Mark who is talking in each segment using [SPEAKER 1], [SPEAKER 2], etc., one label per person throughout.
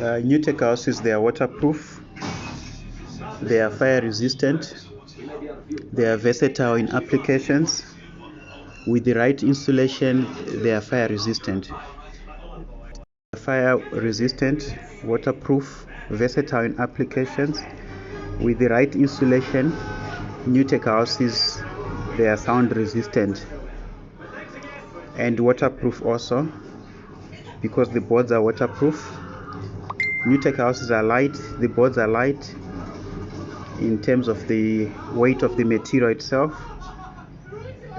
[SPEAKER 1] Nutec houses, they are waterproof, they are fire resistant, they are versatile in applications. With the right insulation, they are fire resistant. Fire resistant, waterproof, versatile in applications. With the right insulation, Nutec houses, they are sound resistant and waterproof also, because the boards are waterproof. Nutec houses are light, the boards are light in terms of the weight of the material itself,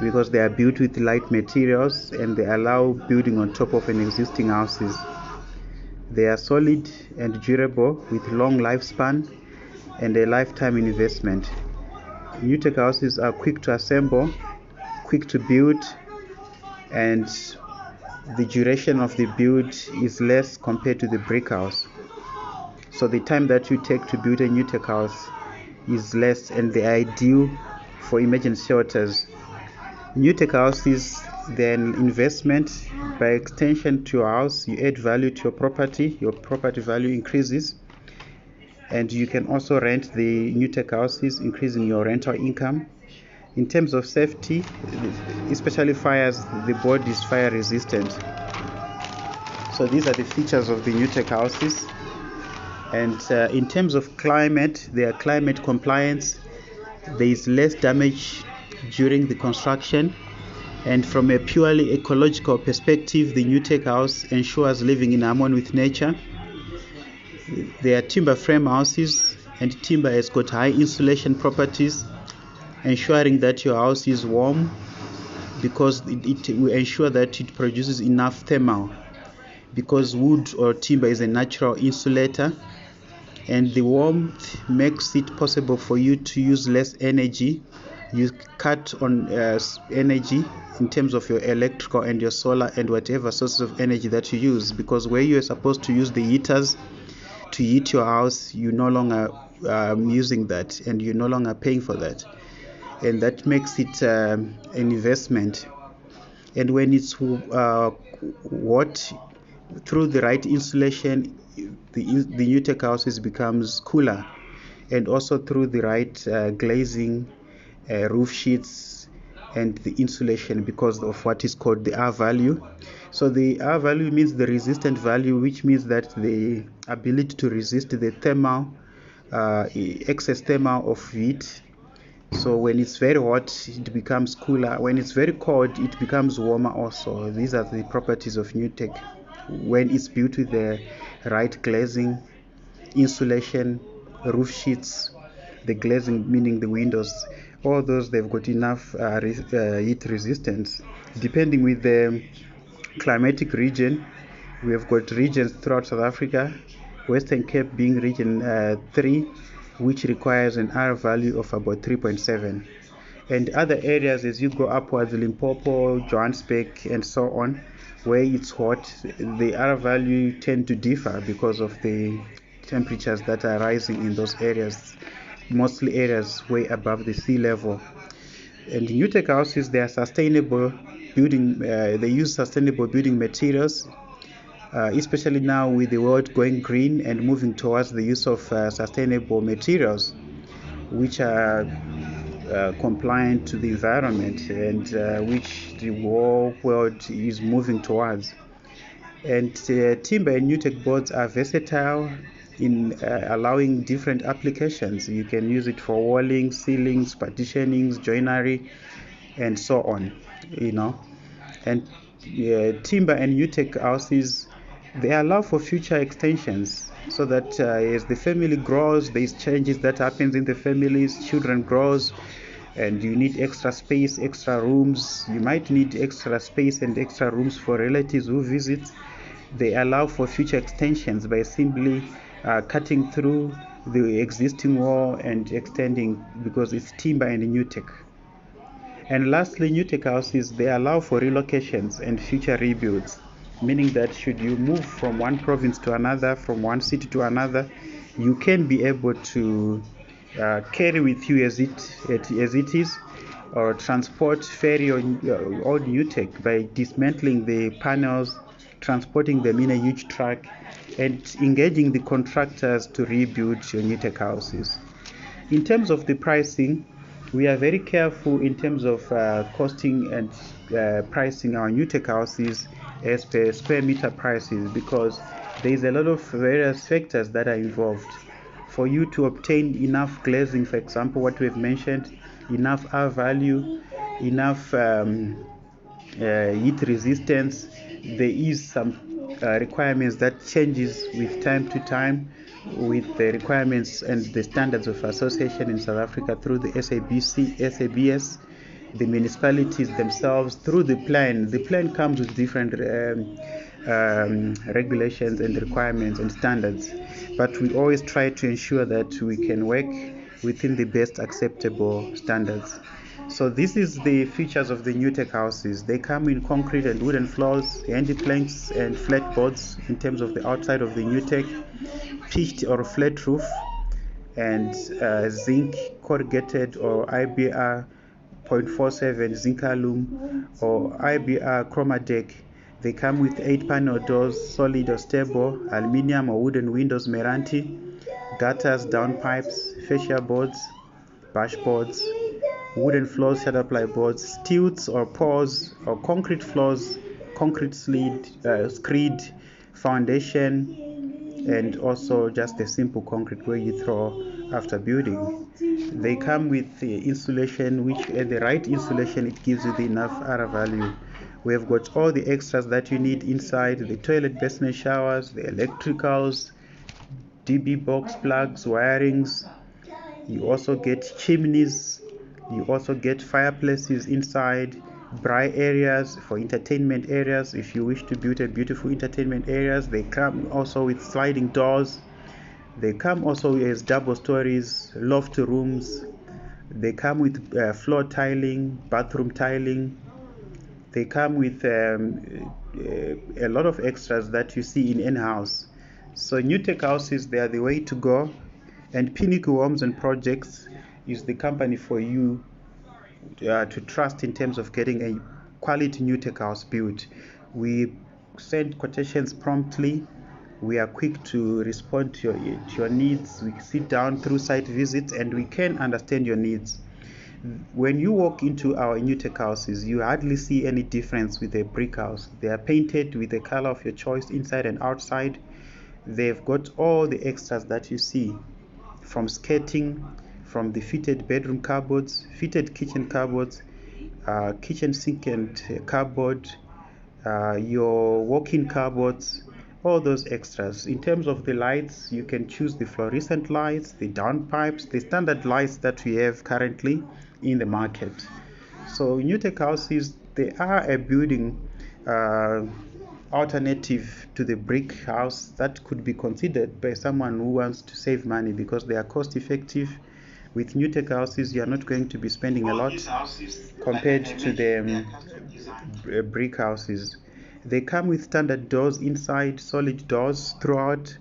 [SPEAKER 1] because they are built with light materials and they allow building on top of an existing houses. They are solid and durable with long lifespan and a lifetime investment. Nutec houses are quick to assemble, quick to build, and the duration of the build is less compared to the brick house. So the time that you take to build a Nutec house is less, and they are ideal for emergency shelters. Nutec houses, they're an investment. By extension to your house, you add value to your property value increases, and you can also rent the Nutec houses, increasing your rental income. In terms of safety, especially fires, the board is fire resistant. So these are the features of the Nutec houses. And in terms of climate, they are climate compliant. There is less damage during the construction, and from a purely ecological perspective, the Nutec house ensures living in harmony with nature. They are timber frame houses, and timber has got high insulation properties, ensuring that your house is warm, because it will ensure that it produces enough thermal, because wood or timber is a natural insulator, and the warmth makes it possible for you to use less energy. You cut on energy in terms of your electrical and your solar and whatever sources of energy that you use, because where you are supposed to use the heaters to heat your house, you no longer using that, and you're no longer paying for that, and that makes it an investment. And when it's hot, through the right insulation, the Nutec houses becomes cooler, and also through the right glazing, roof sheets, and the insulation, because of what is called the R value. So the R value means the resistant value, which means that the ability to resist the thermal, excess thermal of heat. So when it's very hot, it becomes cooler. When it's very cold, it becomes warmer also. These are the properties of Nutec when it's built with the right glazing, insulation, roof sheets, the glazing meaning the windows. All those, they've got enough heat resistance. Depending with the climatic region, we have got regions throughout South Africa, Western Cape being region 3, which requires an R value of about 3.7. And other areas, as you go upwards, Limpopo, Johannesburg, and so on, where it's hot, the R value tend to differ because of the temperatures that are rising in those areas, mostly areas way above the sea level. And Nutec houses, they are sustainable building, they use sustainable building materials, especially now with the world going green and moving towards the use of sustainable materials, which are compliant to the environment, and which the whole world is moving towards. And timber and Nutec boards are versatile in allowing different applications. You can use it for walling, ceilings, partitionings, joinery, and so on, And timber and Nutec houses, they allow for future extensions, so that as the family grows, there's changes that happens in the families, children grows, and you need extra space, extra rooms. You might need extra space and extra rooms for relatives who visit. They allow for future extensions by simply cutting through the existing wall and extending, because it's timber and Nutec. And lastly, Nutec houses, they allow for relocations and future rebuilds, meaning that should you move from one province to another, from one city to another, you can be able to carry with you as it is, or ferry your old Nutec by dismantling the panels transporting them in a huge truck, and engaging the contractors to rebuild your Nutec houses. In terms of the pricing, we are very careful in terms of costing and pricing our Nutec houses as per square meter prices, because there is a lot of various factors that are involved. For you to obtain enough glazing, for example, what we've mentioned, enough R value, enough heat resistance, there is some requirements that changes with time to time, with the requirements and the standards of association in South Africa through the SABS, the municipalities themselves through the plan. The plan comes with different regulations and requirements and standards, but we always try to ensure that we can work within the best acceptable standards. So this is the features of the Nutec houses. They come in concrete and wooden floors, handy planks and flat boards in terms of the outside of the Nutec, pitched or flat roof, and zinc corrugated or IBR 0.47 zinc alum or IBR chroma deck. They come with 8-panel doors, solid or stable, aluminium or wooden windows, Meranti, gutters, downpipes, fascia boards, bashboards, wooden floors, shadow ply boards, stilts or pours or concrete floors, concrete screed, foundation, and also just a simple concrete where you throw after building. They come with the insulation, which at the right insulation, it gives you the enough R value. We have got all the extras that you need inside: the toilet, basin, showers, the electricals, DB box plugs, wirings. You also get chimneys. You also get fireplaces inside, braai areas for entertainment areas. If you wish to build a beautiful entertainment areas, they come also with sliding doors. They come also as double stories, loft rooms. They come with floor tiling, bathroom tiling. They come with a lot of extras that you see in any house. So Nutec houses, they are the way to go, and Pinnacle Homes and Projects is the company for you to trust in terms of getting a quality Nutec house built. We send quotations promptly. We are quick to respond to your needs. We sit down through site visits and we can understand your needs. When you walk into our Nutec houses, you hardly see any difference with a brick house. They are painted with the color of your choice inside and outside. They've got all the extras that you see, from skirting, from the fitted bedroom cupboards, fitted kitchen cupboards, kitchen sink and cupboard, your walk-in cupboards, all those extras. In terms of the lights, you can choose the fluorescent lights, the downpipes, the standard lights that we have currently in the market. So Nutec houses, they are a building alternative to the brick house that could be considered by someone who wants to save money, because they are cost effective. With Nutec houses, you are not going to be spending a lot compared to the brick houses. They come with standard doors inside, solid doors throughout,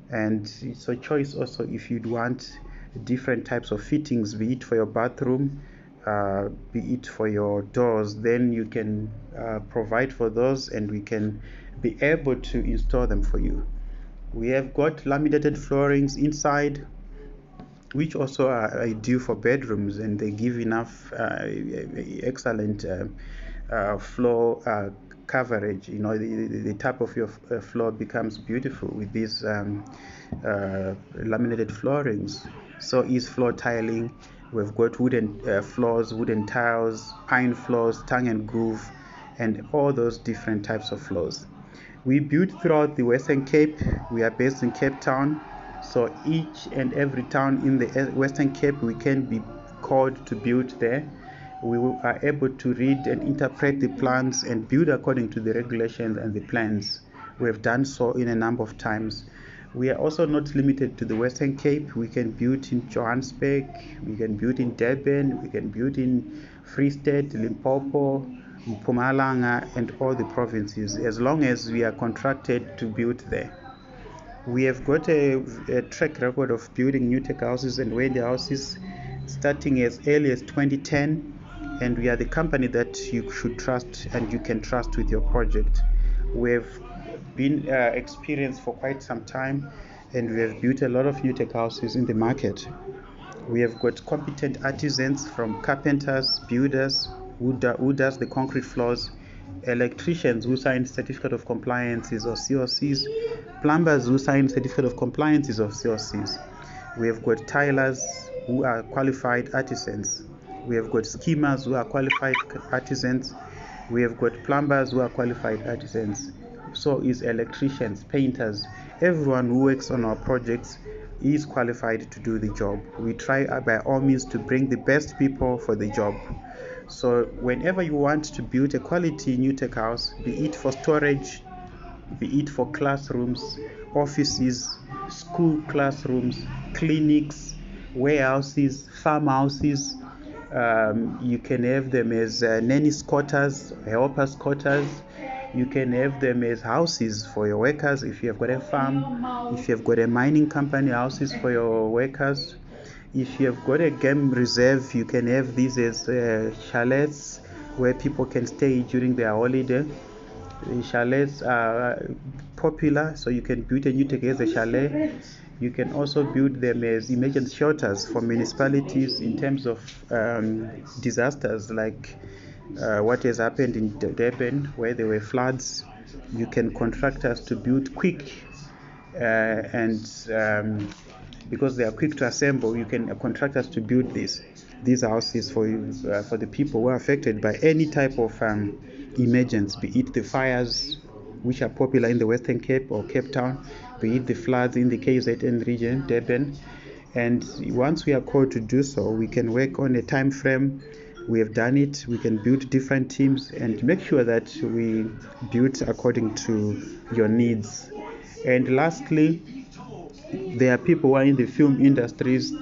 [SPEAKER 1] and it's a choice also if you'd want different types of fittings, be it for your bathroom, be it for your doors. Then you can provide for those, and we can be able to install them for you. We have got laminated floorings inside, which also are ideal for bedrooms, and they give enough excellent floor coverage. You know, the top of your floor becomes beautiful with these laminated floorings. So is floor tiling. We've got wooden floors, wooden tiles, pine floors, tongue and groove, and all those different types of floors. We build throughout the Western Cape. We are based in Cape Town. So each and every town in the Western Cape, we can be called to build there. We are able to read and interpret the plans and build according to the regulations and the plans. We have done so in a number of times. We are also not limited to the Western Cape. We can build in Johannesburg, we can build in Durban, we can build in Free State, Limpopo, Mpumalanga, and all the provinces, as long as we are contracted to build there. We have got a track record of building Nutec houses and Wendy houses starting as early as 2010, and we are the company that you should trust and you can trust with your project. We have been experienced for quite some time, and we have built a lot of Nutec houses in the market. We have got competent artisans from carpenters, builders who does the concrete floors, electricians who sign certificate of compliances or COCs, plumbers who sign certificate of compliances or COCs. We have got tilers who are qualified artisans. We have got schemers who are qualified artisans. We have got plumbers who are qualified artisans. So is electricians, painters. Everyone who works on our projects is qualified to do the job. We try by all means to bring the best people for the job. So whenever you want to build a quality Nutec house, be it for storage, be it for classrooms, offices, school classrooms, clinics, warehouses, farmhouses. You can have them as nannies' quarters, helpers' quarters. You can have them as houses for your workers if you have got a farm, if you have got a mining company, houses for your workers. If you have got a game reserve, you can have these as chalets where people can stay during their holiday. The chalets are popular, so you can build a Nutec as a chalet. You can also build them as emergency shelters for municipalities in terms of disasters like what has happened in Durban, where there were floods. You can contract us to build quick and because they are quick to assemble, you can contract us to build these houses for the people who are affected by any type of emergency, be it the fires, which are popular in the Western Cape or Cape Town, be it the floods in the KZN region, Durban. And once we are called to do so, we can work on a time frame. We have done it. We can build different teams and make sure that we build according to your needs. And lastly, there are people who are in the film industries.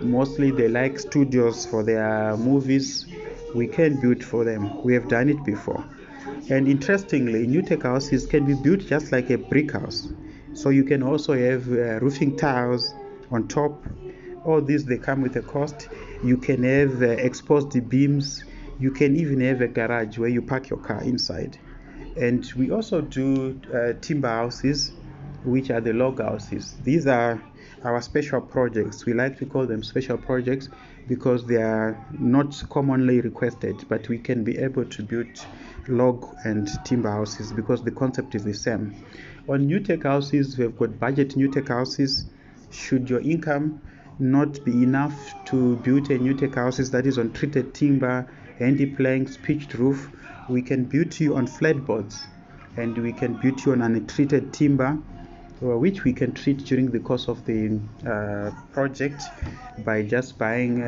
[SPEAKER 1] Mostly they like studios for their movies. We can build for them. We have done it before. And interestingly, Nutec houses can be built just like a brick house. So you can also have roofing tiles on top. All these, they come with a cost. You can have exposed beams. You can even have a garage where you park your car inside. And we also do timber houses, which are the log houses. These are our special projects. We like to call them special projects because they are not commonly requested, but we can be able to build log and timber houses because the concept is the same. On Nutec houses, we've got budget Nutec houses. Should your income not be enough to build a Nutec houses that is on treated timber, handy planks, pitched roof, we can build you on flat boards, and we can build you on untreated timber, which we can treat during the course of the project by just buying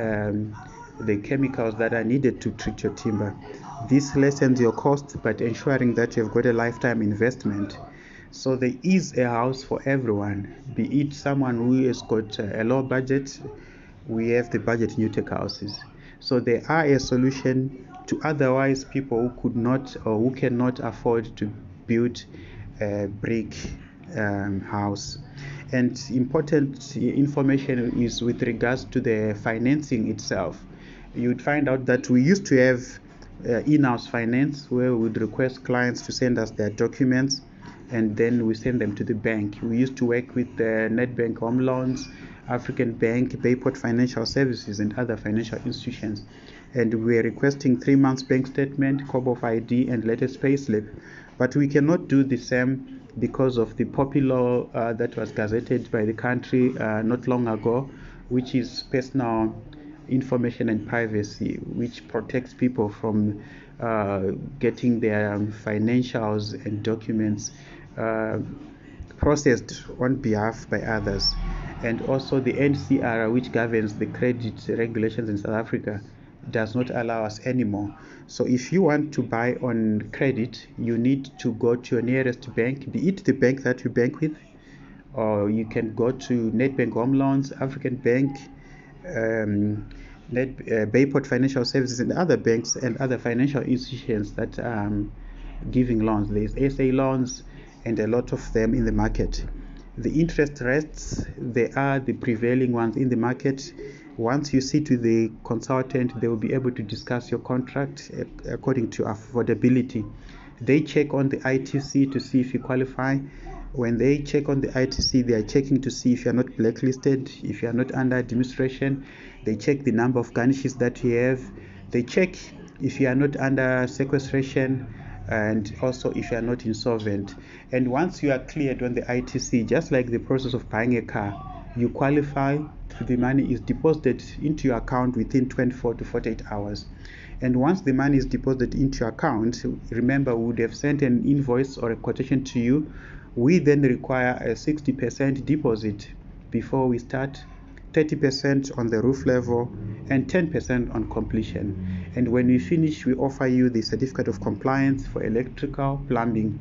[SPEAKER 1] the chemicals that are needed to treat your timber. This lessens your cost, but ensuring that you've got a lifetime investment. So there is a house for everyone, be it someone who has got a low budget. We have the budget Nutec houses. So they are a solution to otherwise people who could not or who cannot afford to build a brick house. And important information is with regards to the financing itself. You'd find out that we used to have in-house finance where we would request clients to send us their documents and then we send them to the bank. We used to work with Nedbank Home Loans, African Bank, Bayport Financial Services, and other financial institutions. And we are requesting 3 months bank statement, copy of ID, and latest payslip. But we cannot do the same because of the POPI law that was gazetted by the country not long ago, which is personal information and privacy, which protects people from getting their financials and documents processed on behalf by others. And also the NCR, which governs the credit regulations in South Africa, does not allow us anymore. So if you want to buy on credit, you need to go to your nearest bank, be it the bank that you bank with, or you can go to Nedbank Home Loans, African Bank, Bayport Financial Services, and other banks and other financial institutions that are giving loans. There's SA loans and a lot of them in the market. The interest rates, they are the prevailing ones in the market. Once you sit with the consultant, they will be able to discuss your contract according to affordability. They check on the ITC to see if you qualify. When they check on the ITC, they are checking to see if you are not blacklisted, if you are not under administration. They check the number of garnishes that you have. They check if you are not under sequestration, and also if you are not insolvent. And once you are cleared on the ITC, just like the process of buying a car, you qualify, the money is deposited into your account within 24 to 48 hours. And once the money is deposited into your account, remember, we would have sent an invoice or a quotation to you. We then require a 60% deposit before we start, 30% on the roof level, and 10% on completion. And when we finish, we offer you the certificate of compliance for electrical, plumbing.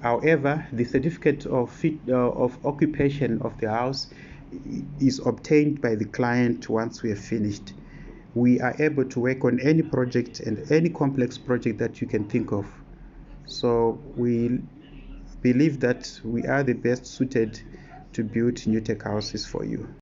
[SPEAKER 1] However, the certificate of occupation of the house is obtained by the client once we have finished. We are able to work on any project and any complex project that you can think of. So we believe that we are the best suited to build Nutec houses for you.